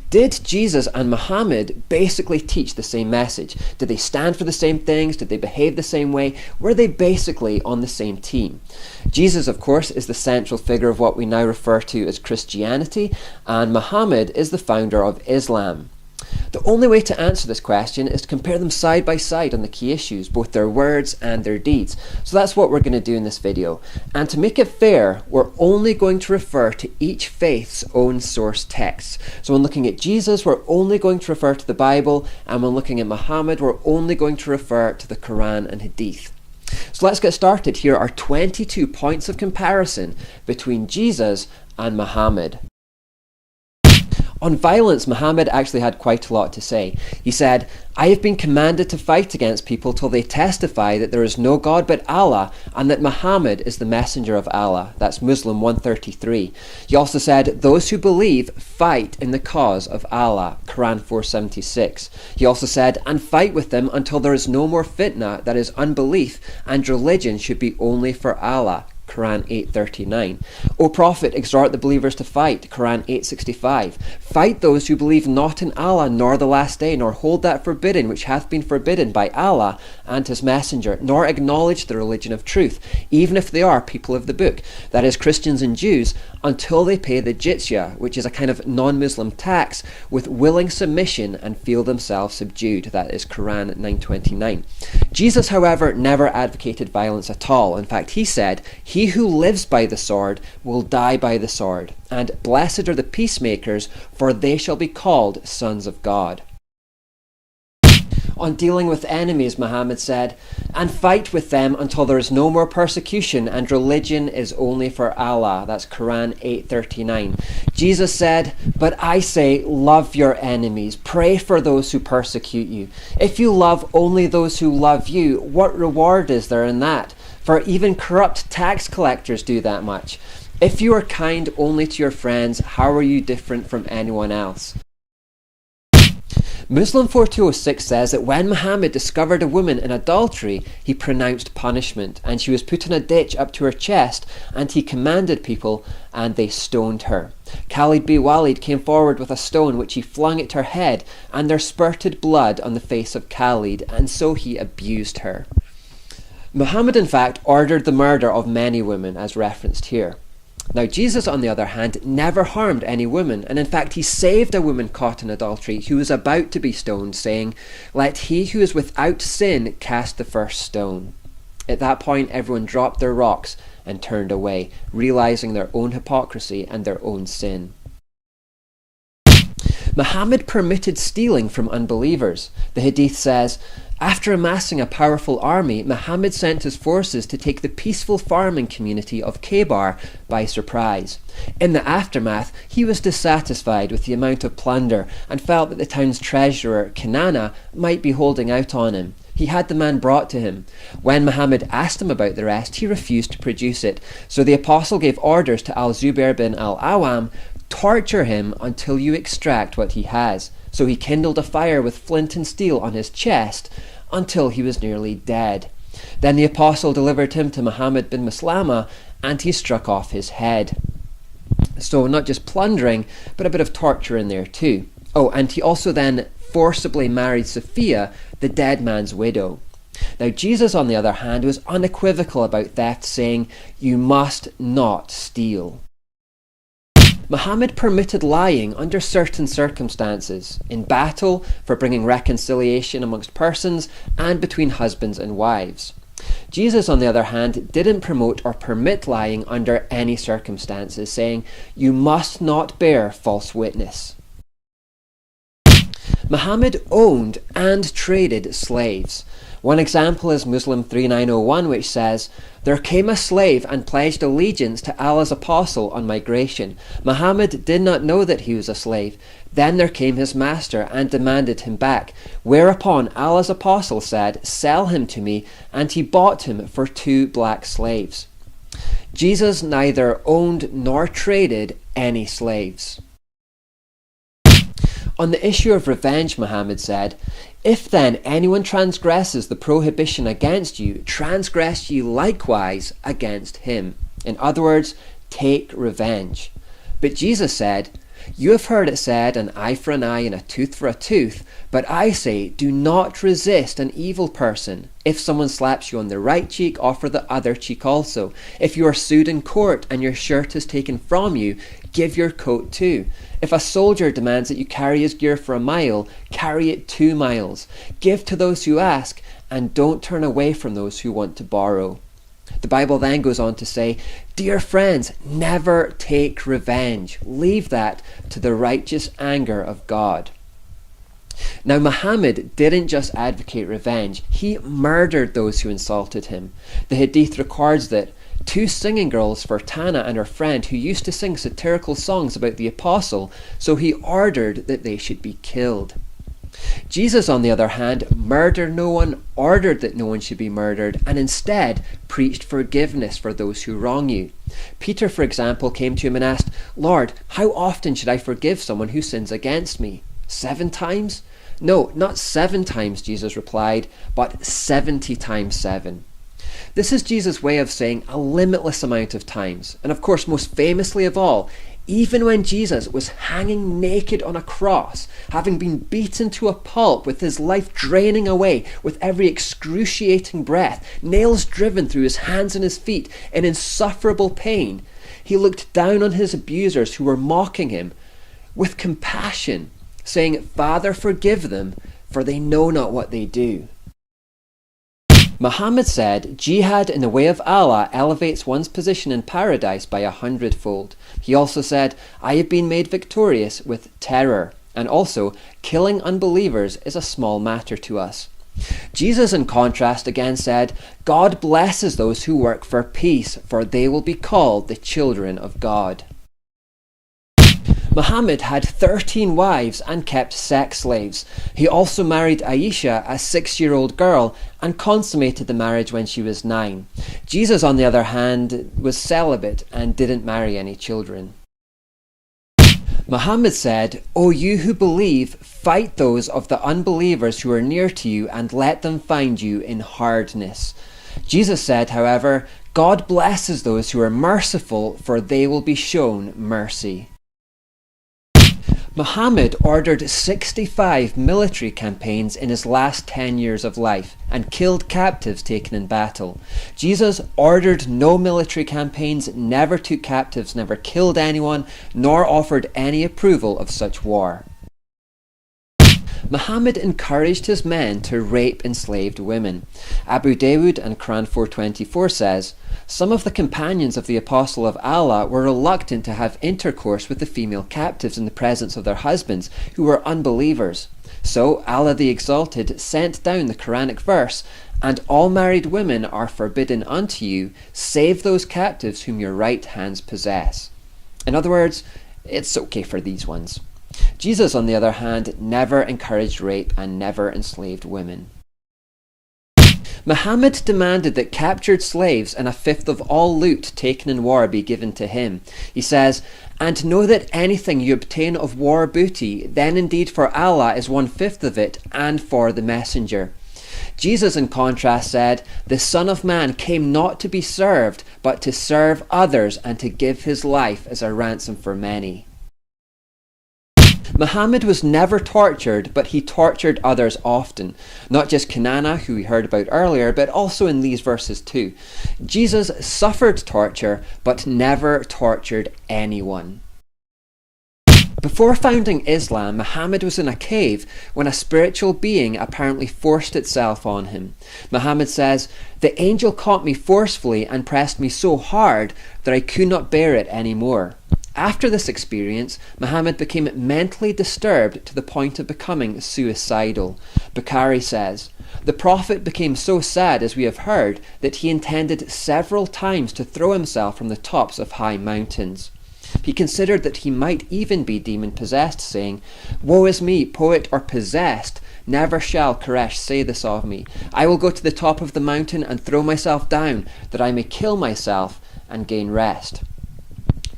Did Jesus and Muhammad basically teach the same message? Did they stand for the same things? Did they behave the same way? Were they basically on the same team? Jesus, of course, is the central figure of what we now refer to as Christianity, and Muhammad is the founder of Islam. The only way to answer this question is to compare them side by side on the key issues, both their words and their deeds. So that's what we're going to do in this video. And to make it fair, we're only going to refer to each faith's own source texts. So when looking at Jesus, we're only going to refer to the Bible, and when looking at Muhammad, we're only going to refer to the Quran and Hadith. So let's get started. Here are 22 points of comparison between Jesus and Muhammad. On violence, Muhammad actually had quite a lot to say. He said, "I have been commanded to fight against people till they testify that there is no God but Allah and that Muhammad is the messenger of Allah." That's Muslim 133. He also said, "Those who believe fight in the cause of Allah." Quran 476. He also said, "And fight with them until there is no more fitna, that is unbelief, and religion should be only for Allah." Quran 8:39. "O Prophet, exhort the believers to fight." Quran 8:65. "Fight those who believe not in Allah nor the last day, nor hold that forbidden which hath been forbidden by Allah and his messenger, nor acknowledge the religion of truth, even if they are people of the book," that is Christians and Jews, "until they pay the jizya, which is a kind of non-Muslim tax, with willing submission and feel themselves subdued." That is Quran 9:29. Jesus, however, never advocated violence at all. In fact, he said, "He who lives by the sword will die by the sword, and blessed are the peacemakers, for they shall be called sons of God." On dealing with enemies, Muhammad said, "And fight with them until there is no more persecution, and religion is only for Allah." That's Quran 8:39. Jesus said, "But I say, love your enemies, pray for those who persecute you. If you love only those who love you, what reward is there in that? For even corrupt tax collectors do that much. If you are kind only to your friends, how are you different from anyone else?" Muslim 4206 says that when Muhammad discovered a woman in adultery, he pronounced punishment, and she was put in a ditch up to her chest, and he commanded people, and they stoned her. Khalid bin Walid came forward with a stone which he flung at her head, and there spurted blood on the face of Khalid, and so he abused her. Muhammad, in fact, ordered the murder of many women, as referenced here. Now, Jesus, on the other hand, never harmed any woman, and in fact he saved a woman caught in adultery who was about to be stoned, saying, "Let he who is without sin cast the first stone." At that point, everyone dropped their rocks and turned away, realizing their own hypocrisy and their own sin. Muhammad permitted stealing from unbelievers. The Hadith says, "After amassing a powerful army, Muhammad sent his forces to take the peaceful farming community of Khaybar by surprise. In the aftermath, he was dissatisfied with the amount of plunder and felt that the town's treasurer, Kinana, might be holding out on him. He had the man brought to him. When Muhammad asked him about the rest, he refused to produce it. So the apostle gave orders to Al-Zubair bin al-Awam, 'Torture him until you extract what he has.' So he kindled a fire with flint and steel on his chest until he was nearly dead. Then the apostle delivered him to Muhammad bin Maslama, and he struck off his head." So not just plundering, but a bit of torture in there too. Oh, and he also then forcibly married Sophia, the dead man's widow. Now Jesus, on the other hand, was unequivocal about theft, saying, "You must not steal." Muhammad permitted lying under certain circumstances, in battle, for bringing reconciliation amongst persons, and between husbands and wives. Jesus, on the other hand, didn't promote or permit lying under any circumstances, saying, "You must not bear false witness." Muhammad owned and traded slaves. One example is Muslim 3901, which says, "There came a slave and pledged allegiance to Allah's apostle on migration. Muhammad did not know that he was a slave. Then there came his master and demanded him back. Whereupon Allah's apostle said, 'Sell him to me,' and he bought him for 2 black slaves." Jesus neither owned nor traded any slaves. On the issue of revenge, Muhammad said, "If then anyone transgresses the prohibition against you, transgress ye likewise against him." In other words, take revenge. But Jesus said, You have heard it said, an eye for an eye and a tooth for a tooth. But I say, do not resist an evil person. If someone slaps you on the right cheek, offer the other cheek also. If you are sued in court and your shirt is taken from you, give your coat too. If a soldier demands that you carry his gear for a mile, carry it 2 miles. Give to those who ask, and don't turn away from those who want to borrow. The Bible then goes on to say, dear friends, never take revenge. Leave that to the righteous anger of God. Now, Muhammad didn't just advocate revenge, he murdered those who insulted him. The Hadith records that 2 singing girls for Tana and her friend who used to sing satirical songs about the apostle, so he ordered that they should be killed. Jesus, on the other hand, murdered no one, ordered that no one should be murdered, and instead preached forgiveness for those who wrong you. Peter, for example, came to him and asked, Lord, how often should I forgive someone who sins against me? 7 times? No, not 7 times, Jesus replied, but 70 times 7. This is Jesus' way of saying a limitless amount of times. And of course, most famously of all, even when Jesus was hanging naked on a cross, having been beaten to a pulp with his life draining away with every excruciating breath, nails driven through his hands and his feet in insufferable pain, he looked down on his abusers who were mocking him with compassion, saying, Father, forgive them, for they know not what they do. Muhammad said, jihad in the way of Allah elevates one's position in paradise by 100-fold. He also said, I have been made victorious with terror, and also, killing unbelievers is a small matter to us. Jesus, in contrast, again said, God blesses those who work for peace, for they will be called the children of God. Muhammad had 13 wives and kept sex slaves. He also married Aisha, a 6-year-old girl, and consummated the marriage when she was 9. Jesus, on the other hand, was celibate and didn't marry any children. Muhammad said, O you who believe, fight those of the unbelievers who are near to you and let them find you in hardness. Jesus said, however, God blesses those who are merciful, for they will be shown mercy. Muhammad ordered 65 military campaigns in his last 10 years of life and killed captives taken in battle. Jesus ordered no military campaigns, never took captives, never killed anyone, nor offered any approval of such war. Muhammad encouraged his men to rape enslaved women. Abu Dawood and Quran 424 says, some of the companions of the Apostle of Allah were reluctant to have intercourse with the female captives in the presence of their husbands, who were unbelievers. So Allah the Exalted sent down the Quranic verse, and all married women are forbidden unto you, save those captives whom your right hands possess. In other words, it's okay for these ones. Jesus, on the other hand, never encouraged rape and never enslaved women. Muhammad demanded that captured slaves and 1/5 of all loot taken in war be given to him. He says, and know that anything you obtain of war booty, then indeed for Allah is 1/5 of it, and for the messenger. Jesus, in contrast, said, the Son of Man came not to be served, but to serve others and to give his life as a ransom for many. Muhammad was never tortured, but he tortured others often. Not just Kanana, who we heard about earlier, but also in these verses too. Jesus suffered torture, but never tortured anyone. Before founding Islam, Muhammad was in a cave when a spiritual being apparently forced itself on him. Muhammad says, the angel caught me forcefully and pressed me so hard that I could not bear it any more. After this experience, Muhammad became mentally disturbed to the point of becoming suicidal. Bukhari says, the Prophet became so sad, as we have heard, that he intended several times to throw himself from the tops of high mountains. He considered that he might even be demon-possessed, saying, woe is me, poet or possessed, never shall Quraysh say this of me. I will go to the top of the mountain and throw myself down, that I may kill myself and gain rest.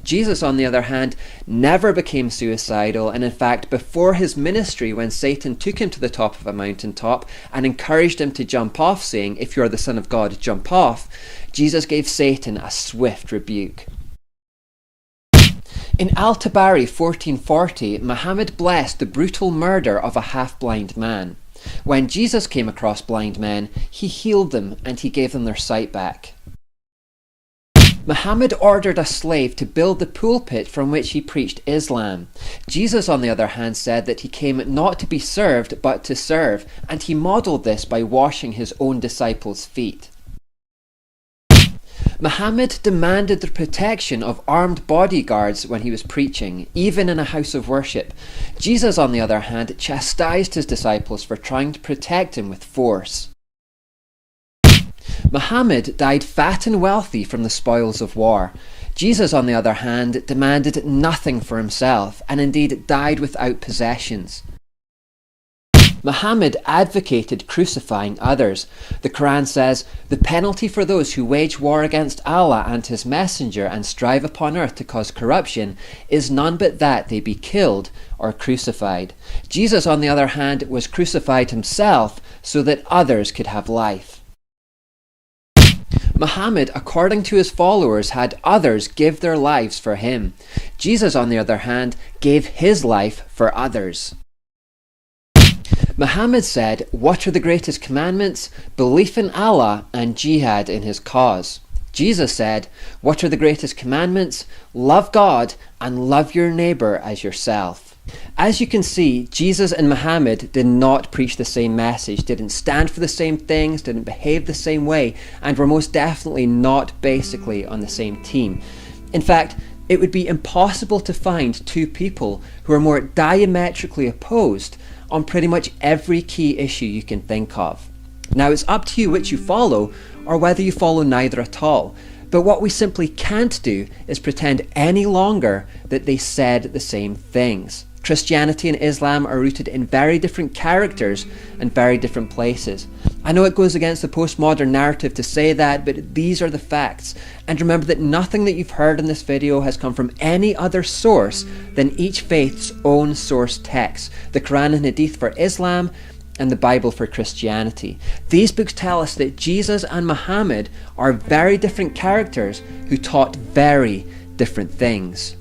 Jesus, on the other hand, never became suicidal, and in fact, before his ministry, when Satan took him to the top of a mountaintop and encouraged him to jump off, saying, if you are the Son of God, jump off, Jesus gave Satan a swift rebuke. In Al-Tabari 1440, Muhammad blessed the brutal murder of a half-blind man. When Jesus came across blind men, he healed them and he gave them their sight back. Muhammad ordered a slave to build the pulpit from which he preached Islam. Jesus, on the other hand, said that he came not to be served but to serve, and he modelled this by washing his own disciples' feet. Muhammad demanded the protection of armed bodyguards when he was preaching, even in a house of worship. Jesus, on the other hand, chastised his disciples for trying to protect him with force. Muhammad died fat and wealthy from the spoils of war. Jesus, on the other hand, demanded nothing for himself, and indeed died without possessions. Muhammad advocated crucifying others. The Quran says, "The penalty for those who wage war against Allah and His Messenger and strive upon earth to cause corruption is none but that they be killed or crucified." Jesus, on the other hand, was crucified himself so that others could have life. Muhammad, according to his followers, had others give their lives for him. Jesus, on the other hand, gave his life for others. Muhammad said, "What are the greatest commandments? Belief in Allah and jihad in His cause." Jesus said, "What are the greatest commandments? Love God and love your neighbour as yourself." As you can see, Jesus and Muhammad did not preach the same message, didn't stand for the same things, didn't behave the same way, and were most definitely not basically on the same team. In fact, it would be impossible to find two people who are more diametrically opposed on pretty much every key issue you can think of. Now, it's up to you which you follow, or whether you follow neither at all. But what we simply can't do is pretend any longer that they said the same things. Christianity and Islam are rooted in very different characters and very different places. I know it goes against the postmodern narrative to say that, but these are the facts. And remember that nothing that you've heard in this video has come from any other source than each faith's own source text, the Quran and Hadith for Islam and the Bible for Christianity. These books tell us that Jesus and Muhammad are very different characters who taught very different things.